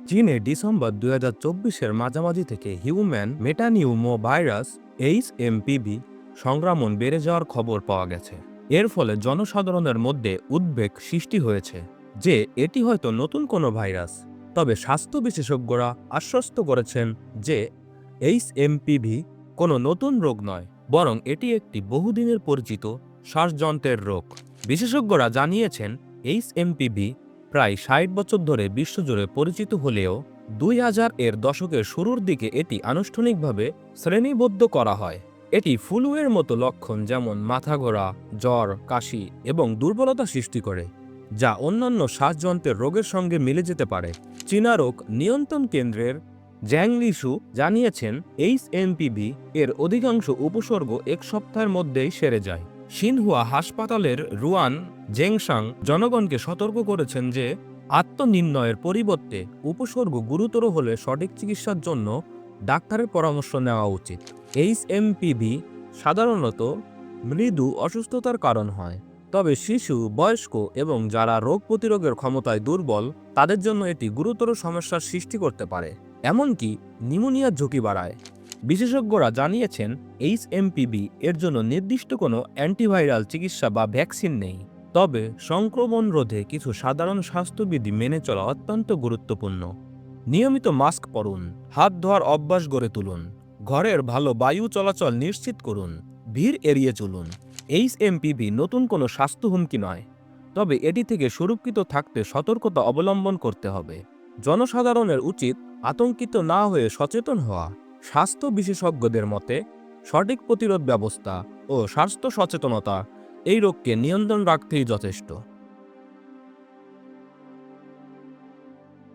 চীনে ডিসেম্বর 2024-এর মাঝামাঝি থেকে হিউম্যান মেটানিউমো ভাইরাস HMPV সংক্রমণ বেড়ে যাওয়ার খবর পাওয়া গেছে। এর ফলে জনসাধারণের মধ্যে উদ্বেগ সৃষ্টি হয়েছে যে এটি হয়তো নতুন কোনো ভাইরাস। তবে স্বাস্থ্য বিশেষজ্ঞরা আশ্বস্ত করেছেন যে HMPV কোনো নতুন রোগ নয়, বরং এটি একটি বহুদিনের পরিচিত শ্বাসযন্ত্রের রোগ। বিশেষজ্ঞরা জানিয়েছেন HMPV প্রায় 60 বছর ধরে বিশ্বজুড়ে পরিচিত হলেও 2000-এর দশকের শুরুর দিকে এটি আনুষ্ঠানিকভাবে শ্রেণীবদ্ধ করা হয়। এটি ফ্লুয়ের মতো লক্ষণ যেমন মাথা ঘোরা, জ্বর, কাশি এবং দুর্বলতা সৃষ্টি করে, যা অন্যান্য শ্বাসযন্ত্রের রোগের সঙ্গে মিলে যেতে পারে। চীনা রোগ নিয়ন্ত্রণ কেন্দ্রের জ্যাং লিশু জানিয়েছেন HMPV এর অধিকাংশ উপসর্গ এক সপ্তাহের মধ্যেই সেরে যায়। সিনহুয়া হাসপাতালের রুয়ান জেংশাং জনগণকে সতর্ক করেছেন যে আত্মনির্ণয়ের পরিবর্তে উপসর্গ গুরুতর হলে সঠিক চিকিৎসার জন্য ডাক্তারের পরামর্শ নেওয়া উচিত। HMPV সাধারণত মৃদু অসুস্থতার কারণ হয়, তবে শিশু, বয়স্ক এবং যারা রোগ প্রতিরোধের ক্ষমতায় দুর্বল তাদের জন্য এটি গুরুতর সমস্যার সৃষ্টি করতে পারে, এমনকি নিউমোনিয়ার ঝুঁকি বাড়ায়। বিশেষজ্ঞরা জানিয়েছেন HMPV এর জন্য নির্দিষ্ট কোনো অ্যান্টিভাইরাল চিকিৎসা বা ভ্যাকসিন নেই, তবে সংক্রমণ রোধে কিছু সাধারণ স্বাস্থ্যবিধি মেনে চলা অত্যন্ত গুরুত্বপূর্ণ। নিয়মিত মাস্ক পরুন, হাত ধোয়ার অভ্যাস গড়ে তুলুন, ঘরের ভালো বায়ু চলাচল নিশ্চিত করুন, ভিড় এড়িয়ে চলুন। HMPV নতুন কোনো স্বাস্থ্য হুমকি নয়, তবে এটি থেকে সুরক্ষিত থাকতে সতর্কতা অবলম্বন করতে হবে। জনসাধারণের উচিত আতঙ্কিত না হয়ে সচেতন হওয়া। স্বাস্থ্য বিশেষজ্ঞদের মতে সঠিক প্রতিরোধ ব্যবস্থা ও স্বাস্থ্য সচেতনতা এই রোগকে নিয়ন্ত্রণ রাখতেই যথেষ্ট।